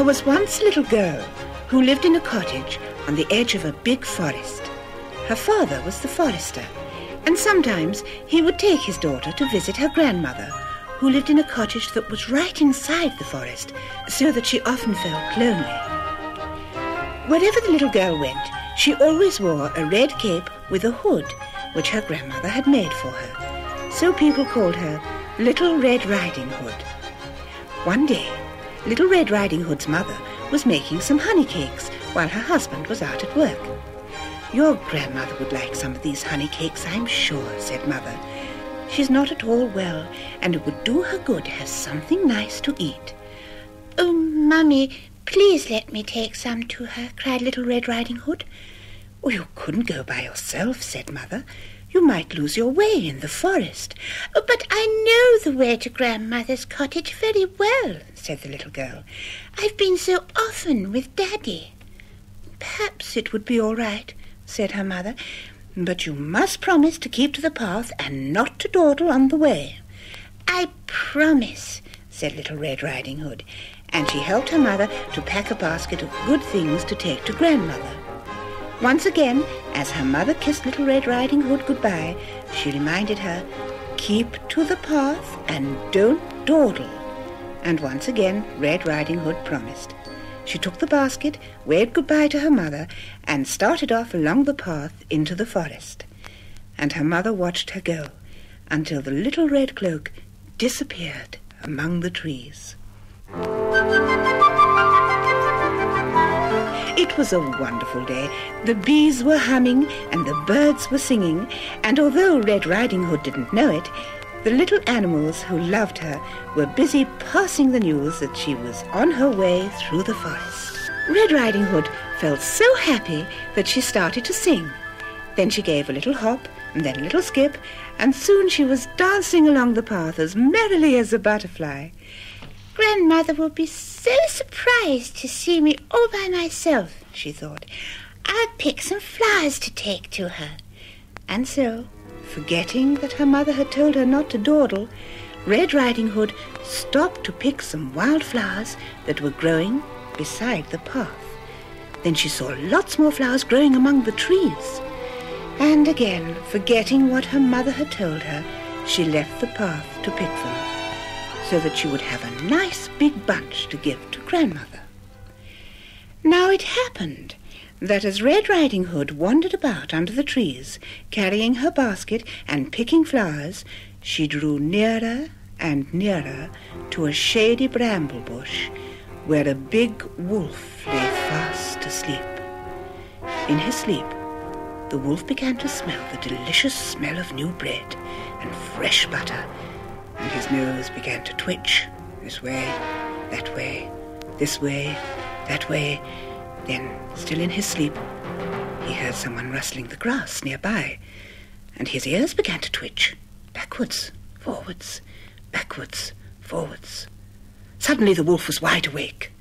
was once a little girl who lived in a cottage on the edge of a big forest. Her father was the forester, and sometimes he would take his daughter to visit her grandmother, who lived in a cottage that was right inside the forest, so that she often felt lonely. Wherever the little girl went, she always wore a red cape with a hood, which her grandmother had made for her. So people called her Little Red Riding Hood. One day, Little Red Riding Hood's mother was making some honey cakes while her husband was out at work. "Your grandmother would like some of these honey cakes, I'm sure," said Mother. "She's not at all well, and it would do her good to have something nice to eat." "Oh, Mummy, please let me take some to her," cried Little Red Riding Hood. "Oh, you couldn't go by yourself," said Mother. "You might lose your way in the forest." "Oh, but I know the way to Grandmother's cottage very well," said the little girl. "I've been so often with Daddy." "Perhaps it would be all right," said her mother, "but you must promise to keep to the path and not to dawdle on the way." "I promise," said Little Red Riding Hood, and she helped her mother to pack a basket of good things to take to Grandmother. Once again, as her mother kissed Little Red Riding Hood goodbye, she reminded her, "Keep to the path and don't dawdle." And once again, Red Riding Hood promised. She took the basket, waved goodbye to her mother, and started off along the path into the forest. And her mother watched her go until the little red cloak disappeared among the trees. It was a wonderful day. The bees were humming and the birds were singing, and although Red Riding Hood didn't know it, the little animals who loved her were busy passing the news that she was on her way through the forest. Red Riding Hood felt so happy that she started to sing. Then she gave a little hop and then a little skip, and soon she was dancing along the path as merrily as a butterfly. "Grandmother will be so surprised to see me all by myself," she thought. "I'll pick some flowers to take to her." And so, forgetting that her mother had told her not to dawdle, Red Riding Hood stopped to pick some wild flowers that were growing beside the path. Then she saw lots more flowers growing among the trees. And again, forgetting what her mother had told her, she left the path to pick them, so that she would have a nice big bunch to give to Grandmother. Now it happened that as Red Riding Hood wandered about under the trees, carrying her basket and picking flowers, she drew nearer and nearer to a shady bramble bush where a big wolf lay fast asleep. In his sleep, the wolf began to smell the delicious smell of new bread and fresh butter, and his nose began to twitch, this way, that way, this way, that way. Then, still in his sleep, he heard someone rustling the grass nearby, and his ears began to twitch, backwards, forwards, backwards, forwards. Suddenly the wolf was wide awake.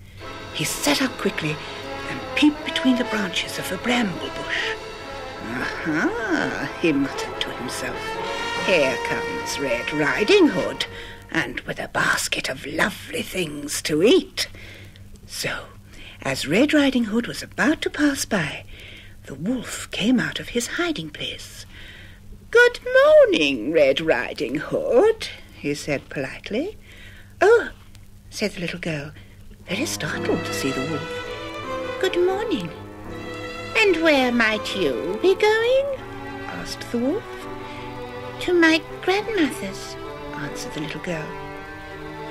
He sat up quickly and peeped between the branches of a bramble bush. "Aha," he muttered to himself. "Here comes Red Riding Hood, and with a basket of lovely things to eat." So, as Red Riding Hood was about to pass by, the wolf came out of his hiding place. "Good morning, Red Riding Hood," he said politely. "Oh," said the little girl, very startled to see the wolf. "Good morning. And where might you be going?" asked the wolf. "To my grandmother's," answered the little girl.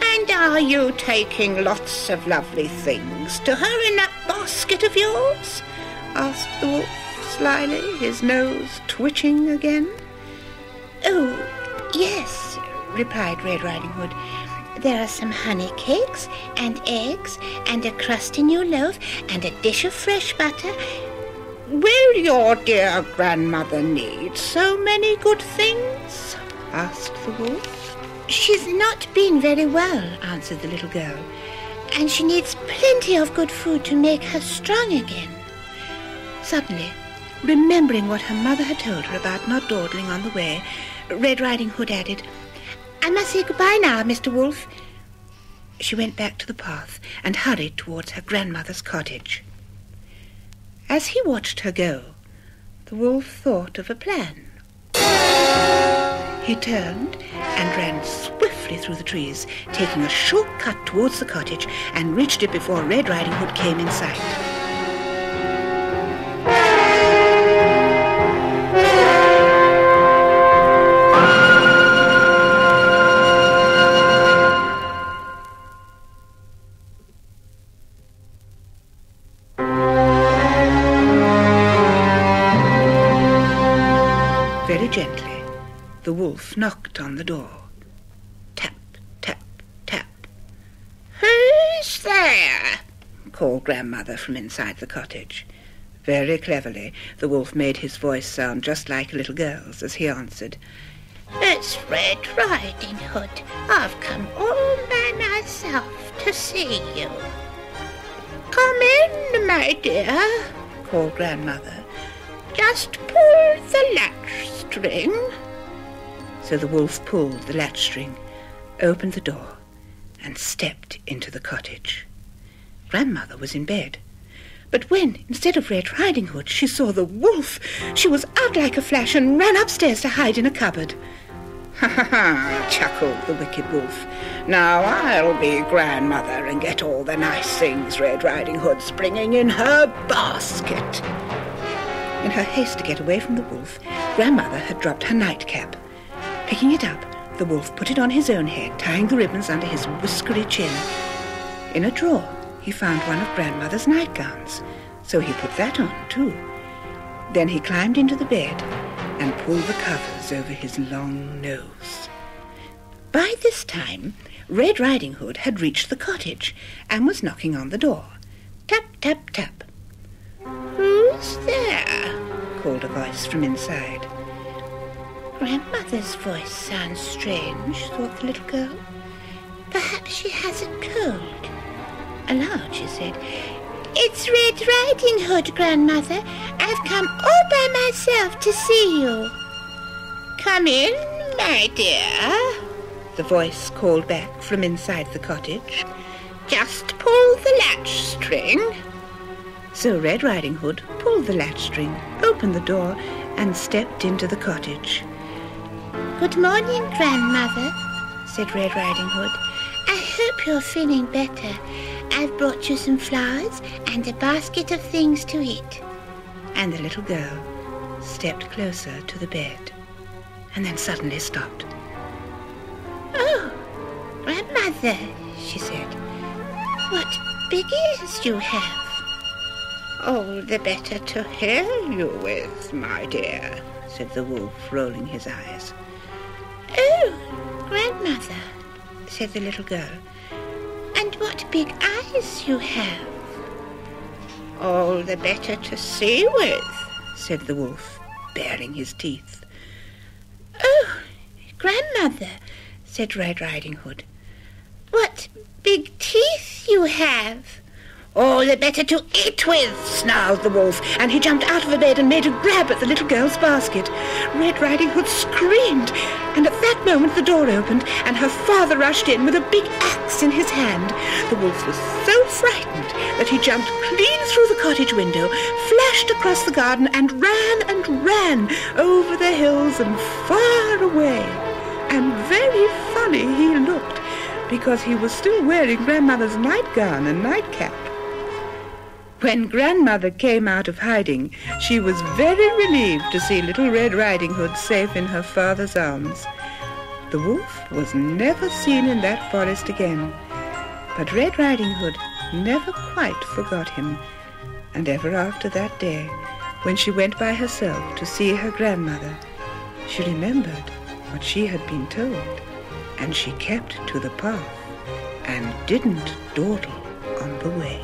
"And are you taking lots of lovely things to her in that basket of yours?" asked the wolf slyly, his nose twitching again. "Oh, yes," replied Red Riding Hood. "There are some honey cakes and eggs and a crusty new loaf and a dish of fresh butter." "Will your dear grandmother need so many good things?" asked the wolf. "She's not been very well," answered the little girl, "and she needs plenty of good food to make her strong again." Suddenly, remembering what her mother had told her about not dawdling on the way, Red Riding Hood added, "I must say goodbye now, Mr. Wolf." she went back to the path and hurried towards her grandmother's cottage. As he watched her go, the wolf thought of a plan. He turned and ran swiftly through the trees, taking a short cut towards the cottage, and reached it before Red Riding Hood came in sight. Very gently, the wolf knocked on the door. Tap, tap, tap. "Who's there?" called Grandmother from inside the cottage. Very cleverly, the wolf made his voice sound just like a little girl's as he answered, "It's Red Riding Hood. I've come all by myself to see you." "Come in, my dear," called Grandmother. "Just pull the latch string." So the wolf pulled the latch string, opened the door, and stepped into the cottage. Grandmother was in bed. But when, instead of Red Riding Hood, she saw the wolf, she was out like a flash and ran upstairs to hide in a cupboard. "Ha ha ha," chuckled the wicked wolf. "Now I'll be Grandmother and get all the nice things Red Riding Hood's bringing in her basket." In her haste to get away from the wolf, Grandmother had dropped her nightcap. Picking it up, the wolf put it on his own head, tying the ribbons under his whiskery chin. In a drawer, he found one of Grandmother's nightgowns, so he put that on too. Then he climbed into the bed and pulled the covers over his long nose. By this time, Red Riding Hood had reached the cottage and was knocking on the door. Tap, tap, tap. "Who's there?" called a voice from inside. "Grandmother's voice sounds strange," thought the little girl. "Perhaps she has a cold." Aloud she said, "It's Red Riding Hood, Grandmother. I've come all by myself to see you." "Come in, my dear," the voice called back from inside the cottage. "Just pull the latch string." So Red Riding Hood pulled the latch string, opened the door, and stepped into the cottage. "Good morning, Grandmother," said Red Riding Hood. "I hope you're feeling better. I've brought you some flowers and a basket of things to eat." And the little girl stepped closer to the bed, and then suddenly stopped. "Oh, Grandmother," she said, "what big ears you have." "All the better to hear you with, my dear," said the wolf, rolling his eyes. "Oh, Grandmother," said the little girl, "and what big eyes you have." "All the better to see with," said the wolf, baring his teeth. "Oh, Grandmother," said Red Riding Hood, "what big teeth you have." "All the better to eat with," snarled the wolf, and he jumped out of the bed and made a grab at the little girl's basket. Red Riding Hood screamed, and at that moment the door opened, and her father rushed in with a big axe in his hand. The wolf was so frightened that he jumped clean through the cottage window, flashed across the garden, and ran over the hills and far away. And very funny he looked, because he was still wearing Grandmother's nightgown and nightcap. When Grandmother came out of hiding, she was very relieved to see little Red Riding Hood safe in her father's arms. The wolf was never seen in that forest again, but Red Riding Hood never quite forgot him, and ever after that day, when she went by herself to see her grandmother, she remembered what she had been told, and she kept to the path and didn't dawdle on the way.